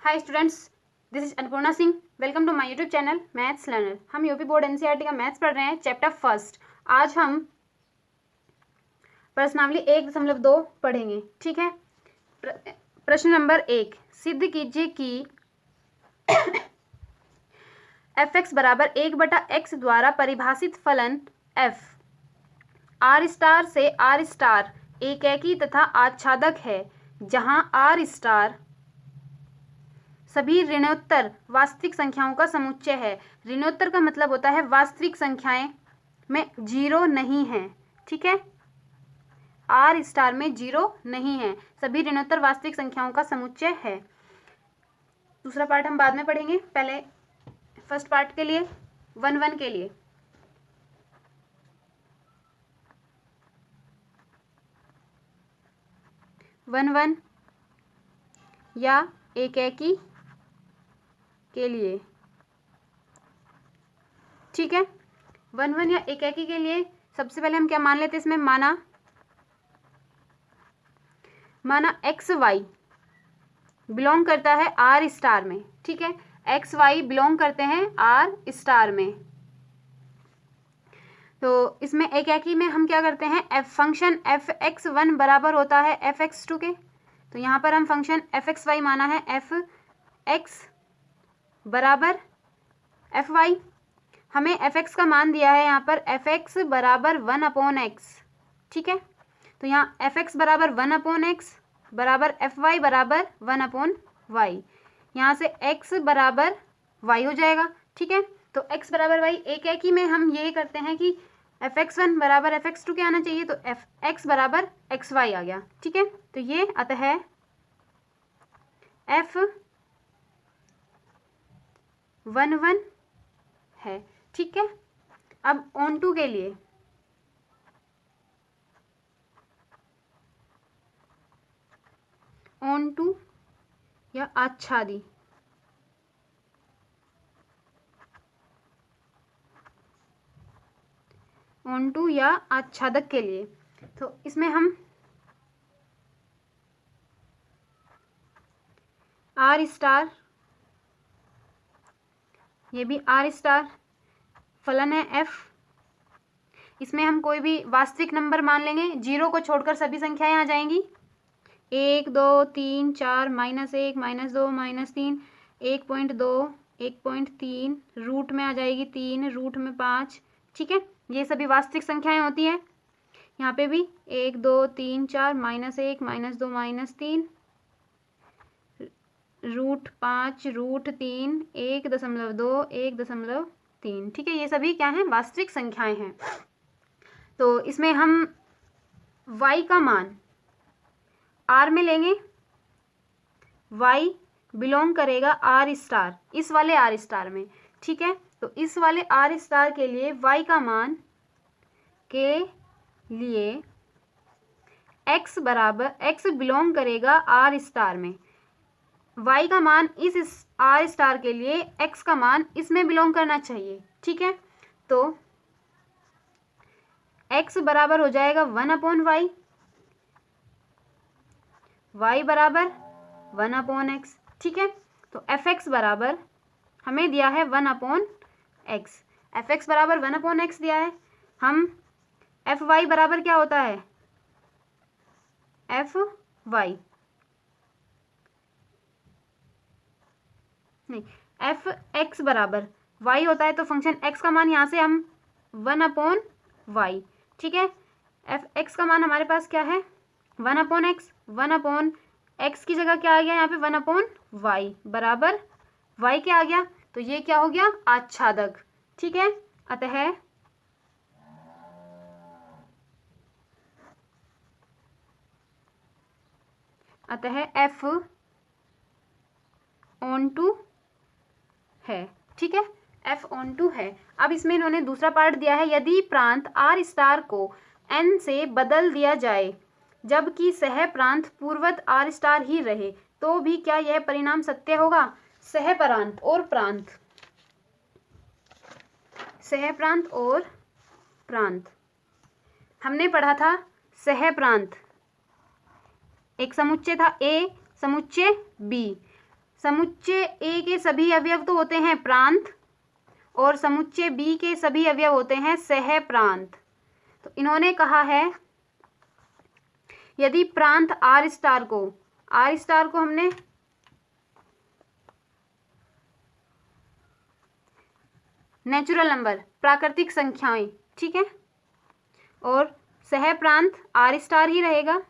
Hi students, this is Annapurna Singh. Welcome to my YouTube channel maths learner. हम UP board NCERT का maths पढ़ रहे हैं, चैप्टर फर्स्ट। आज हम प्रश्नावली 1.2 पढ़ेंगे। ठीक है। प्रश्न नंबर 1, सिद्ध कीजिए कि f(x) बराबर 1/x द्वारा परिभाषित फलन f r स्टार से r स्टार एकैकी तथा आच्छादक है, जहां r स्टार सभी ऋणोत्तर वास्तविक संख्याओं का समुच्चय है। ऋणोत्तर का मतलब होता है वास्तविक संख्याएं में जीरो नहीं है। ठीक है, आर स्टार में जीरो नहीं है, सभी ऋणोत्तर वास्तविक संख्याओं का समुच्चय है। दूसरा पार्ट हम बाद में पढ़ेंगे, पहले फर्स्ट पार्ट के लिए 1-1 के लिए वन या एकैकी के लिए। ठीक है, 1-1 या एकैकी के लिए सबसे पहले हम क्या मान लेते हैं इसमें, माना एक्स वाई बिलोंग करता है आर स्टार में। ठीक है, एक्स वाई बिलोंग करते हैं आर स्टार में। तो इसमें एकैकी में हम क्या करते हैं, एफ फंक्शन f(x1) बराबर होता है f(x2) के। तो यहाँ पर हम फंक्शन f(x y) माना है f(x) बराबर f(y). हमें f(x) का मान दिया है यहाँ पर f(x) बराबर 1/x। ठीक है, तो यहाँ f(x) बराबर 1/x बराबर f(y) बराबर 1/y। यहाँ से x बराबर y हो जाएगा। ठीक है, तो x बराबर y एकैकी में हम ये करते हैं कि f(x1) बराबर f(x2) के आना चाहिए, तो f(x) बराबर xy आ गया। ठीक है, तो ये अतः f(1-1) है। ठीक है, अब ऑन टू के लिए ऑन टू या आच्छादी। ऑन टू या आच्छादक के लिए, तो इसमें हम आर स्टार, ये भी आर स्टार फलन है एफ। इसमें हम कोई भी वास्तविक नंबर मान लेंगे, जीरो को छोड़कर सभी संख्याएं आ जाएंगी। 1 2 3 4 -1 -2 -3 1.2 1.3 रूट में आ जाएगी 3 रूट में 5। ठीक है, ये सभी वास्तविक संख्याएं होती हैं। यहाँ पे भी 1 2 3 4 -1 -2 -3 रूट 5 रूट 3 1.2 1.3। ठीक है, ये सभी क्या हैं, वास्तविक संख्याएं हैं। तो इसमें हम y का मान r में लेंगे। y बिलोंग करेगा आर स्टार, इस वाले आर स्टार में। ठीक है, तो इस वाले आर स्टार के लिए y का मान के लिए x बराबर, x बिलोंग करेगा आर स्टार में। y का मान इस आर स्टार के लिए x का मान इसमें बिलोंग करना चाहिए। ठीक है, तो x बराबर हो जाएगा 1/y, y बराबर 1/x। ठीक है, तो f(x) बराबर हमें दिया है 1/x। f(x) बराबर 1/x दिया है। हम f(y) बराबर क्या होता है, f(y) नहीं, f(x) बराबर y होता है, तो फंक्शन x का मान यहाँ से हम 1/y। ठीक है, f(x) का मान हमारे पास क्या है, 1/x। 1/x की जगह क्या आ गया यहाँ पे, 1/y बराबर y क्या आ गया, तो ये क्या हो गया, आच्छादक। ठीक है, अतः f ऑन टू है। ठीक है, f ऑन टू है। अब इसमें इन्होंने दूसरा पार्ट दिया है, यदि प्रांत r स्टार को n से बदल दिया जाए जबकि सह प्रांत पूर्वत r स्टार ही रहे, तो भी क्या यह परिणाम सत्य होगा। सह प्रांत और प्रांत, सह प्रांत और प्रांत हमने पढ़ा था। सह प्रांत एक समुच्चय था A, समुच्चय B। समुच्चय ए के सभी अवयव तो होते हैं प्रांत और समुच्चय बी के सभी अवयव होते हैं सह प्रांत। तो इन्होंने कहा है यदि प्रांत आर स्टार को हमने नेचुरल नंबर प्राकृतिक संख्याएं, ठीक है, और सह प्रांत आर स्टार ही रहेगा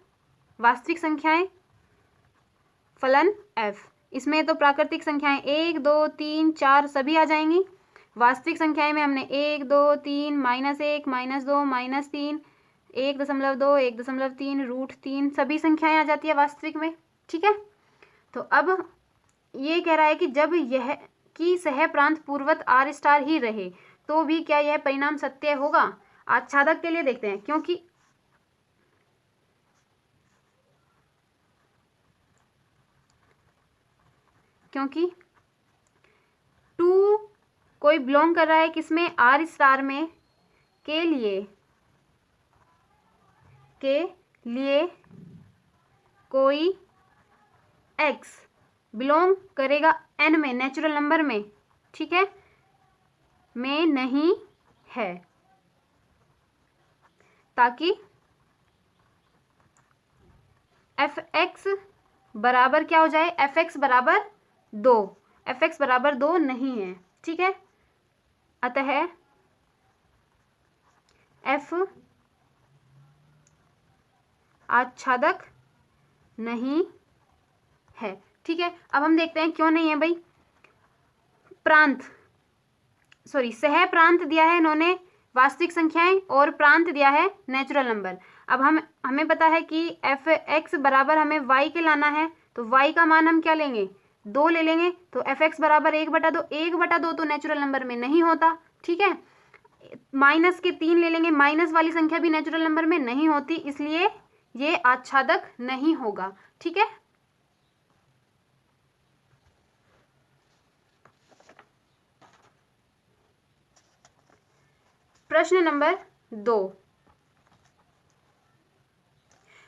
वास्तविक संख्याएं फलन एफ। इसमें तो प्राकृतिक संख्याएं 1 2 3 4 सभी आ जाएंगी। वास्तविक संख्याएं में हमने 1 2 3 -1 -2 -3 1.2 1.3 √3 सभी संख्याएं आ जाती है वास्तविक में, ठीक है। तो अब ये कह रहा है कि जब यह कि सह प्रांत पूर्वत आर स्टार ही रहे तो भी क्या यह परिणाम सत्य होगा। आच्छादक के लिए देखते हैं, क्योंकि 2 कोई बिलोंग कर रहा है किसमें, आर स्टार में, के लिए कोई x बिलोंग करेगा n में, नेचुरल नंबर में, ठीक है, में नहीं है, ताकि fx बराबर क्या हो जाए, fx बराबर 2, fx बराबर 2 नहीं है, ठीक है। अतः f आच्छादक नहीं है, ठीक है। अब हम देखते हैं क्यों नहीं है भाई। सह प्रांत दिया है इन्होंने वास्तविक संख्याएं और प्रांत दिया है नेचुरल नंबर। अब हमें पता है कि एफ एक्स बराबर हमें वाई के लाना है, तो वाई का मान हम क्या लेंगे, 2 ले लेंगे। तो एफ एक्स बराबर 1/2, 1/2 तो नेचुरल नंबर में नहीं होता, ठीक है। माइनस के 3 ले लेंगे, माइनस वाली संख्या भी नेचुरल नंबर में नहीं होती, इसलिए ये आच्छादक नहीं होगा, ठीक है। प्रश्न नंबर 2,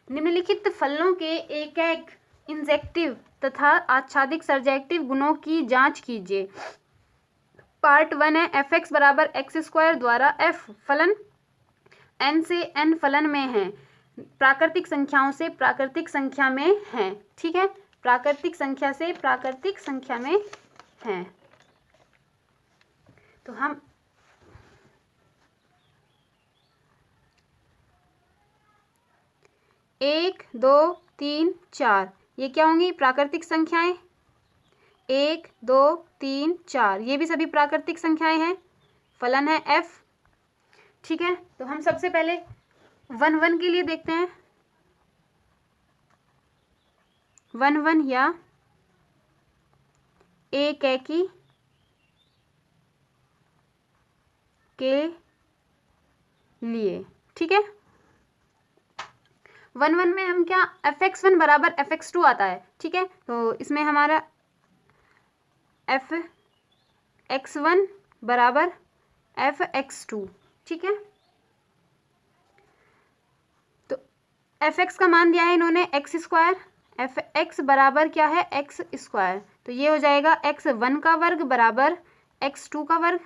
निम्नलिखित फलनों के एक इंजेक्टिव तथा आच्छादित सर्जेक्टिव गुणों की जांच कीजिए। पार्ट 1 है एफ एक्स बराबर x² द्वारा f फलन n से n फलन में है, प्राकृतिक संख्याओं से प्राकृतिक संख्या में है, ठीक है, प्राकृतिक संख्या से प्राकृतिक संख्या में है। तो हम एक 2 3 4 ये क्या होंगी, प्राकृतिक संख्याएं, 1 2 3 4 ये भी सभी प्राकृतिक संख्याएं हैं, फलन है f, ठीक है। तो हम सबसे पहले 1 1 के लिए देखते हैं। 1 1 या एक एकी के लिए, ठीक है। 1 1 में हम क्या, fx1 बराबर fx2 आता है, ठीक है। तो इसमें हमारा fx1 बराबर fx2, ठीक है। तो fx का मान दिया है इन्होंने x², fx बराबर क्या है, x², तो ये हो जाएगा x1 का वर्ग बराबर x2 का वर्ग।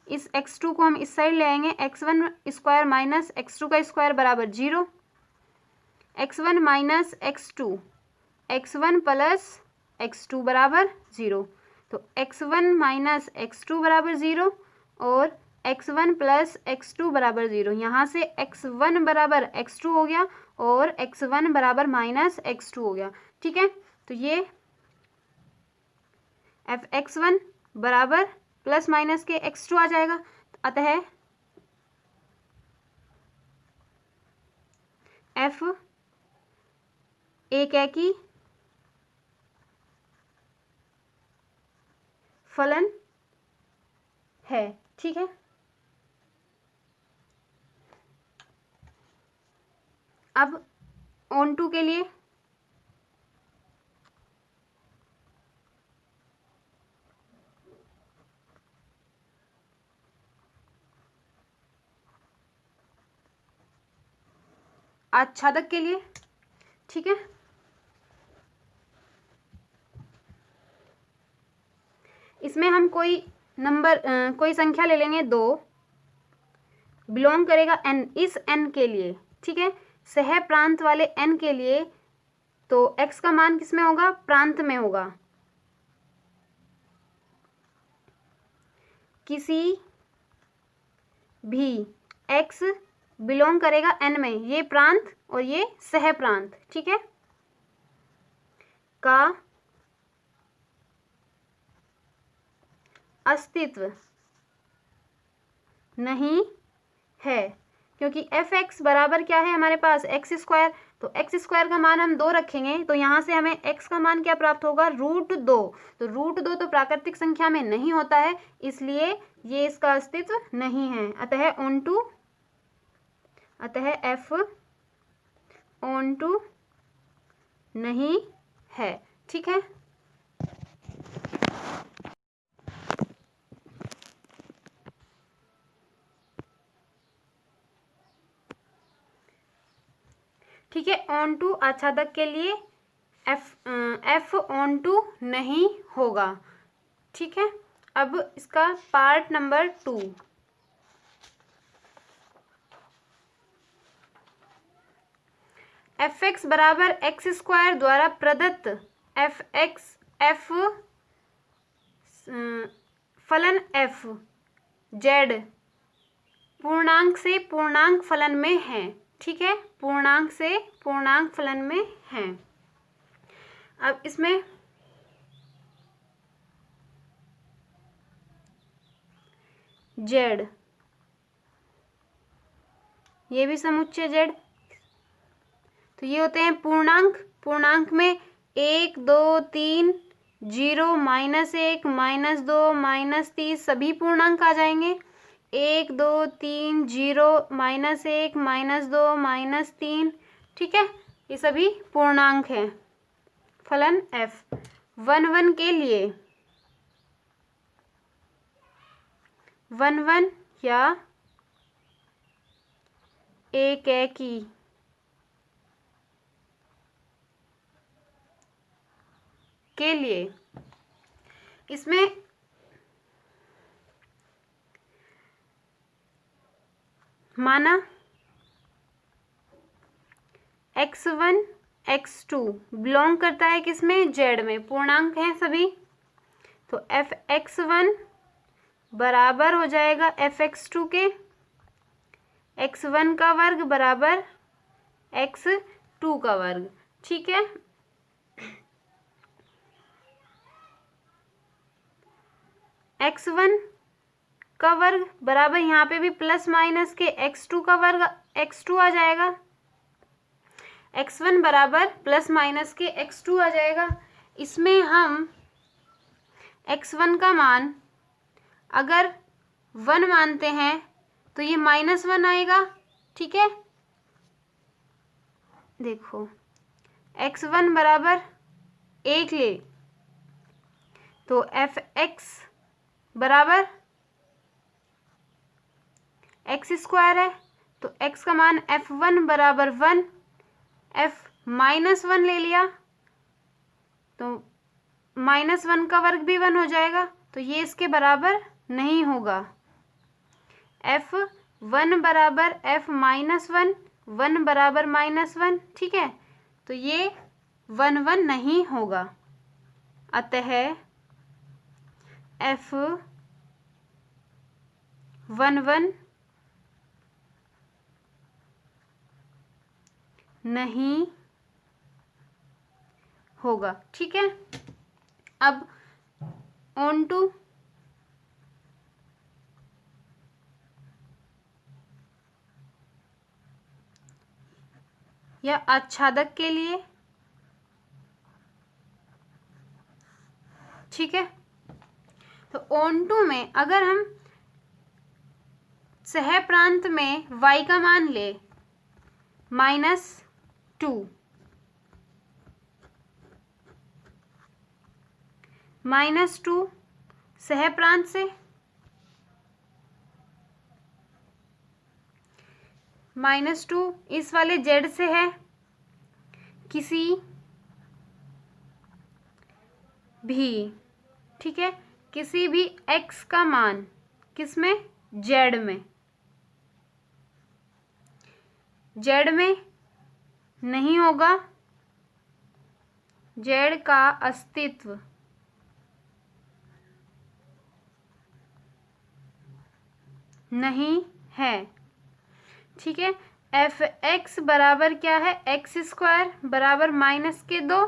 इस x2 को हम इस साइड ले आएंगे, x1² माइनस x2 का स्क्वायर बराबर 0, x1 minus x2, x1 plus x2 बराबर 0। तो x1 माइनस x2 बराबर 0 और x1 प्लस x2 बराबर 0। यहाँ से x1 बराबर x2 हो गया और x1 बराबर माइनस x2 हो गया, ठीक है। तो ये fx1 बराबर प्लस माइनस के x2 आ जाएगा। अतः f एक एकी फलन है, ठीक है। अब ऑन टू के लिए आच्छादक के लिए, ठीक है। इसमें हम कोई नंबर कोई संख्या ले लेंगे 2, बिलोंग करेगा n, इस n के लिए, ठीक है, सह प्रांत वाले n के लिए, तो x का मान किस में होगा, प्रांत में होगा। किसी भी x बिलोंग करेगा n में, ये प्रांत और ये सह प्रांत, ठीक है, का अस्तित्व नहीं है, क्योंकि f(x) बराबर क्या है हमारे पास, x², तो x² का मान हम 2 रखेंगे, तो यहाँ से हमें x का मान क्या प्राप्त होगा, √2। तो √2 तो प्राकृतिक संख्या में नहीं होता है, इसलिए ये इसका अस्तित्व नहीं है। अतः f(on2) नहीं है, ठीक है। ठीक है, on2 आच्छादक के लिए f(on2) नहीं होगा, ठीक है। अब इसका पार्ट नंबर 2, f(x) बराबर x² द्वारा प्रदत्त f फलन f z पूर्णांक से पूर्णांक फलन में है, ठीक है, पूर्णांक से पूर्णांक फलन में है। अब इसमें z, ये भी समुच्चय z, तो ये होते हैं पूर्णांक। पूर्णांक में 1, 2, 3, 0, -1, -2, -3 सभी पूर्णांक आ जाएंगे। 1, 2, 3, 0, -1, -2, -3, ठीक है, ये सभी पूर्णांक हैं। फलन f 1, 1 के लिए 1, 1 या एकेकी के लिए इसमें माना x1 x2 बिलोंग करता है किसमें, z में, पूर्णांक हैं सभी, तो f(x1) बराबर हो जाएगा f(x2) के, x1 का वर्ग बराबर x2 का वर्ग, ठीक है। x1 का वर्ग बराबर यहाँ पे भी प्लस माइनस के x2 का वर्ग x2 आ जाएगा, x1 बराबर प्लस माइनस के x2 आ जाएगा। इसमें हम x1 का मान अगर 1 मानते हैं तो ये -1 आएगा, ठीक है। देखो x1 बराबर 1 ले तो f(x) बराबर x² है, तो x का मान f1 बराबर 1, f-1 ले लिया तो -1 का वर्ग भी 1 हो जाएगा, तो ये इसके बराबर नहीं होगा। f1 बराबर f-1, 1 बराबर -1, ठीक है, तो ये 1, 1 नहीं होगा। अतः f1, 1 नहीं होगा, ठीक है। अब on2 या आच्छादक के लिए, ठीक है, तो on2 में अगर हम सह प्रांत में y का मान ले -2, -2 सह प्रांत से, -2 इस वाले z से है, किसी भी, ठीक है, किसी भी x का मान किसमें, z में, z में नहीं होगा, z का अस्तित्व नहीं है। ठीक है, एफ एक्स बराबर क्या है, एक्स स्क्वायर बराबर -2।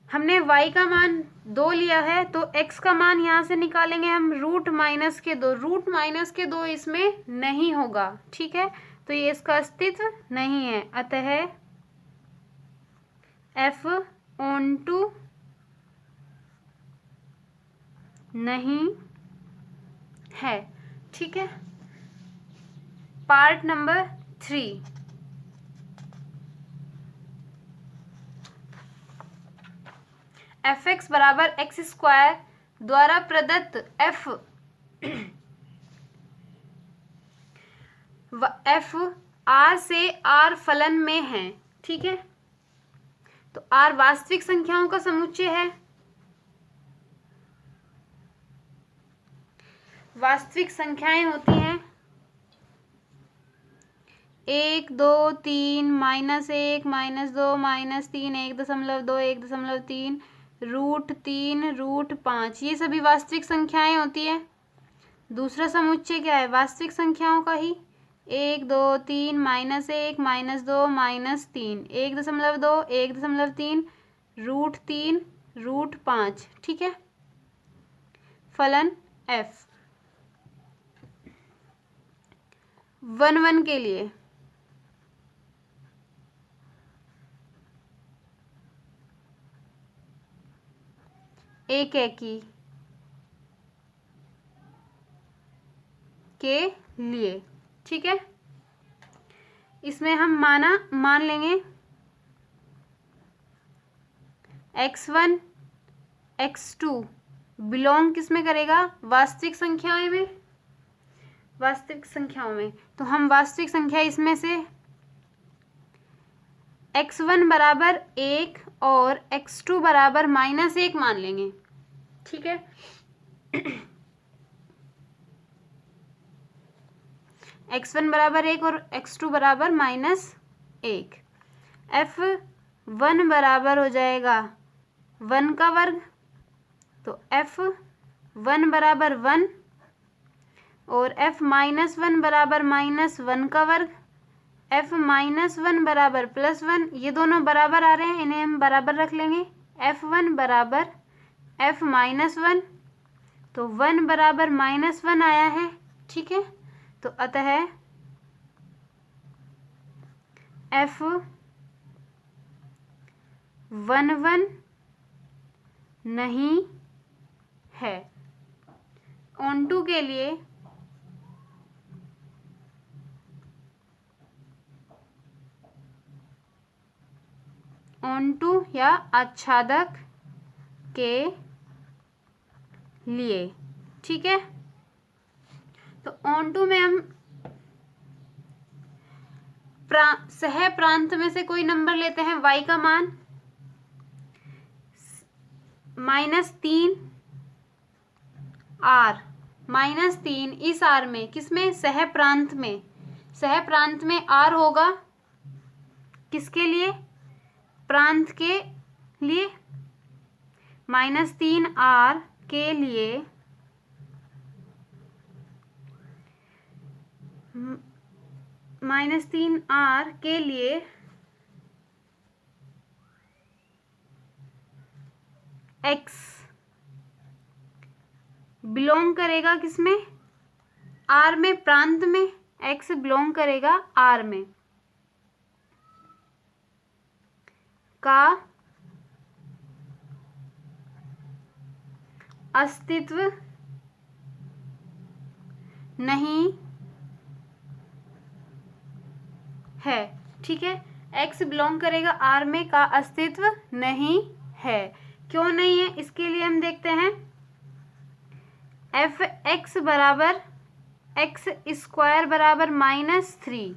हमने y का मान 2 लिया है तो x का मान यहाँ से निकालेंगे हम √-2। √-2 इसमें नहीं होगा। ठीक है, तो ये इसका अस्तित्व नहीं है, अतः f(ON2) नहीं है। ठीक है, पार्ट नंबर 3, f(x) बराबर x² द्वारा प्रदत्त f R से R फलन में है। ठीक है, तो R वास्तविक संख्याओं का समुच्चय है। वास्तविक संख्याएं होती हैं 1, 2, 3, -1, -2, -3, 1.2, 1.3, √3, √5, ये सभी वास्तविक संख्याएं होती है। दूसरा समुच्चय क्या है, वास्तविक संख्याओं का ही 1, 2, 3, -1, -2, -3, 1.2, 1.3, √3, √5। ठीक है, फलन f 1, 1 के लिए एक एकी के लिए। ठीक है, इसमें हम मान लेंगे x1 x2 बिलोंग किस में करेगा, वास्तविक संख्याएं में, वास्तविक संख्याओं में। तो हम वास्तविक संख्या इसमें से x1 बराबर 1 और x2 बराबर -1 मान लेंगे। ठीक है, x1 बराबर 1 और x2 बराबर -1। f1 बराबर हो जाएगा 1 का वर्ग, तो f1 बराबर 1 और f-1 बराबर -1 का वर्ग, f-1 बराबर +1, ये दोनों बराबर आ रहे हैं, इन्हें हम बराबर रख लेंगे। f1 बराबर f-1, तो 1 बराबर -1 आया है। ठीक है, तो अतः f(1) नहीं है। ON2 के लिए ON2 या आच्छादक के लिए। ठीक है, तो ON2 में हम सह प्रांत में से कोई नंबर लेते हैं, y का मान -3 R, -3 इस R में, किसमें, सह प्रांत में। सह प्रांत में R होगा किसके लिए, प्रांत के लिए, -3 R के लिए -3 R के लिए x बिलोंग करेगा किसमें, R में, प्रांत में x बिलोंग करेगा R में, का अस्तित्व नहीं है। ठीक है, x बिलोंग करेगा R में, का अस्तित्व नहीं है। क्यों नहीं है, इसके लिए हम देखते हैं f(x) बराबर x² बराबर -3,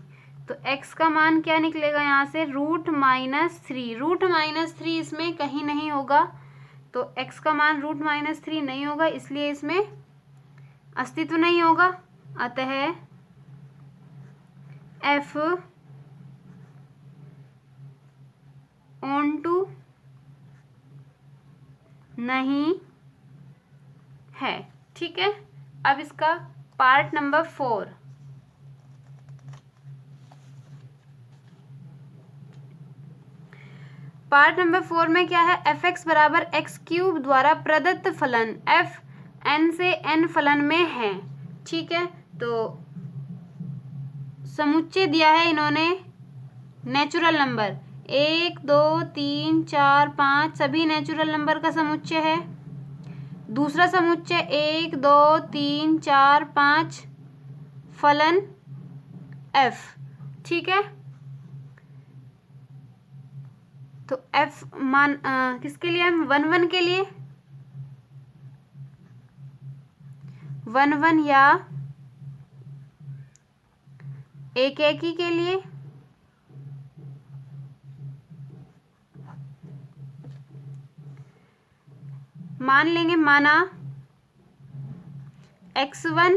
तो x का मान क्या निकलेगा यहाँ से, √-3। √-3 इसमें कहीं नहीं होगा, तो x का मान √-3 नहीं होगा, इसलिए इसमें अस्तित्व नहीं होगा। अतः f ऑन टू नहीं है। ठीक है, अब इसका पार्ट नंबर 4। पार्ट नंबर 4 में क्या है, f(x) बराबर x³ द्वारा प्रदत्त फलन f n से n फलन में है। ठीक है, तो समुच्चय दिया है इन्होंने नेचुरल नंबर 1 2 3 4 5 सभी नेचुरल नंबर का समुच्चय है। दूसरा समुच्चय 1 2 3 4 5 फलन f। ठीक है, तो f मान किसके लिए, हम 1 1 के लिए 1 1 या एक ही के लिए मान लेंगे। माना x1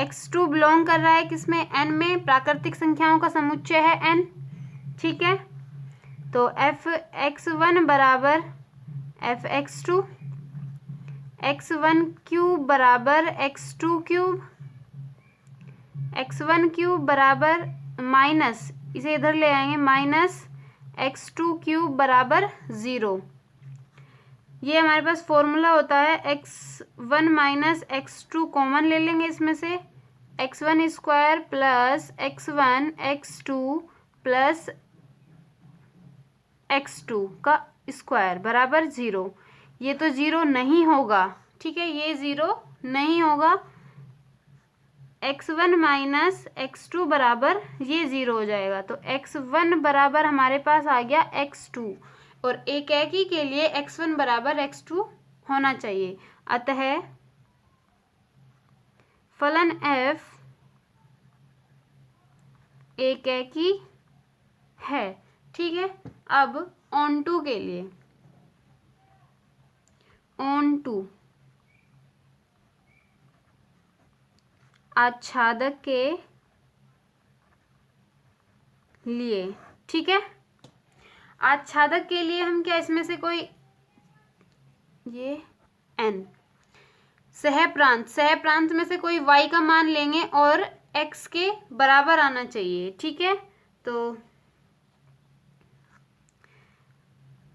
x2 बिलोंग कर रहा है किसमें, n में, प्राकृतिक संख्याओं का समुच्चय है n। ठीक है, तो f(x1) बराबर f(x2), x1³ बराबर x2³ x1³ बराबर माइनस, इसे इधर ले आएंगे, माइनस x2³ बराबर 0। ये हमारे पास फॉर्मूला होता है। x1 माइनस x2 कॉमन ले लेंगे इसमें से, x1² plus x1 x2 plus x2 का स्क्वायर बराबर 0। ये तो 0 नहीं होगा। ठीक है, ये 0 नहीं होगा। x1 माइनस x2 बराबर ये 0 हो जाएगा, तो x1 बराबर हमारे पास आ गया x2, और एक ही के लिए x1 बराबर x2 होना चाहिए। अतः फलन f एक ही है। ठीक है, अब ऑन टू के लिए, ऑन टू आच्छादक के लिए। ठीक है, आच्छादक के लिए हम क्या, इसमें से कोई ये n सह प्रांत में से कोई y का मान लेंगे और x के बराबर आना चाहिए। ठीक है, तो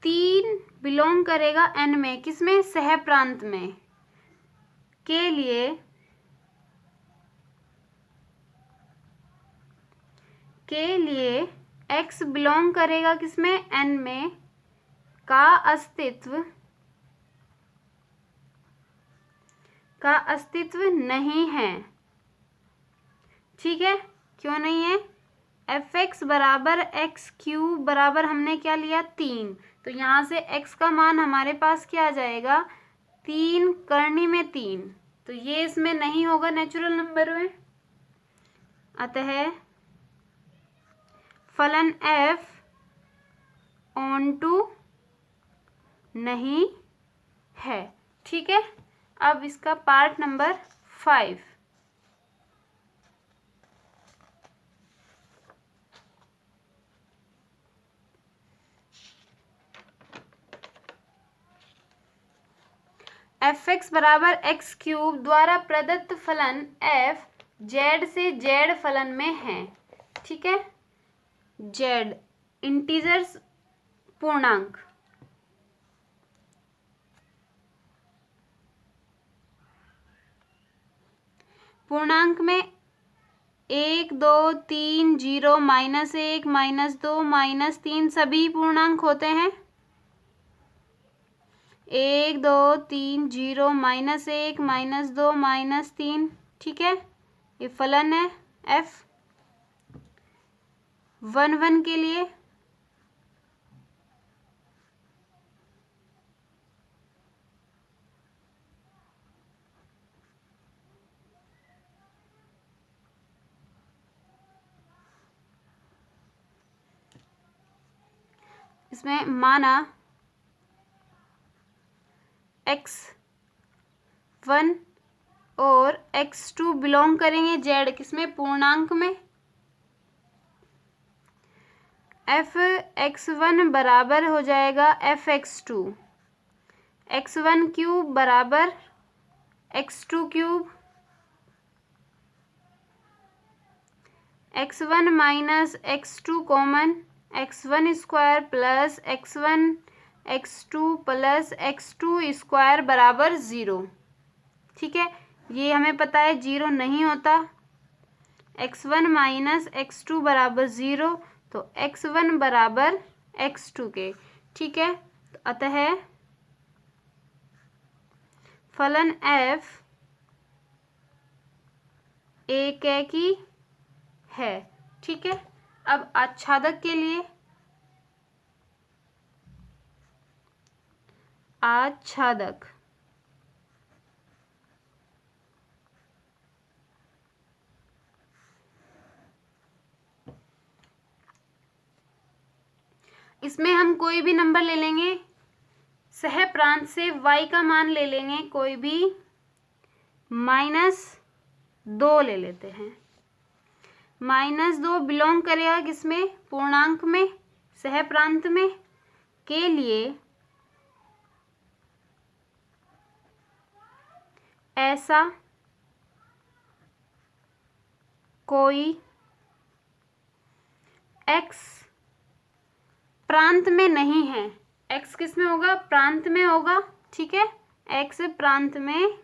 3 बिलोंग करेगा n में, किसमें, सह प्रांत में, के लिए x बिलोंग करेगा किसमें, n में, का अस्तित्व नहीं है। ठीक है, क्यों नहीं है, f(x) बराबर x³ बराबर हमने क्या लिया, 3, तो यहाँ से x का मान हमारे पास क्या आ जाएगा, 3 करनी में 3, तो ये इसमें नहीं होगा नेचुरल नंबर में। अतः फलन f ऑन टू नहीं है। ठीक है, अब इसका पार्ट नंबर 5। f(x) बराबर x³ द्वारा प्रदत्त फलन f z से z फलन में है। ठीक है, z इंटीजर्स पूर्णांक, पूर्णांक में 1 2 3 0 -1 -2 -3 सभी पूर्णांक होते हैं। 1 2 3 0 -1 -2 -3। ठीक है, ये फलन है f 1 1 के लिए। इसमें माना x1 और x2 बिलोंग करेंगे z किसमें, पूर्णांक में। fx1 बराबर हो जाएगा fx2, x1 क्यूब बराबर x2 cube, x1 minus x2 common, x1 square plus x1 x2 plus x2 square बराबर 0। ठीक है, ये हमें पता है 0 नहीं होता। x1 माइनस x2 बराबर 0, तो x1 बराबर x2 के। ठीक है, तो अतः फलन f एकेकी है। ठीक है, अब आच्छादक के लिए, आच्छादक इसमें हम कोई भी नंबर ले लेंगे, सह प्रांत से y का मान ले लेंगे कोई भी, -2 ले लेते हैं। -2 बिलोंग करेगा किसमें, पूर्णांक में, सह प्रांत में के लिए ऐसा कोई x प्रांत में नहीं है। x किस में होगा, प्रांत में होगा। ठीक है, x प्रांत में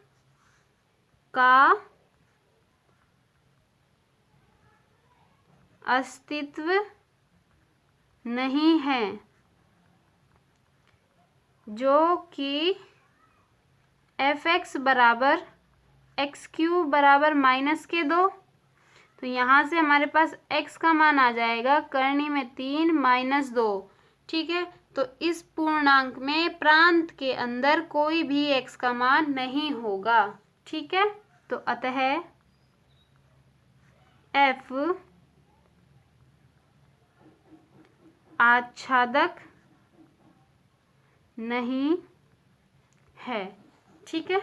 का अस्तित्व नहीं है, जो कि fx बराबर x क्यूब बराबर -2। तो यहाँ से हमारे पास x का मान आ जाएगा करनी में 3 -2। ठीक है, तो इस पूर्णांक में प्रांत के अंदर कोई भी x का मान नहीं होगा। ठीक है, तो अतः f आच्छादक नहीं है। ठीक है।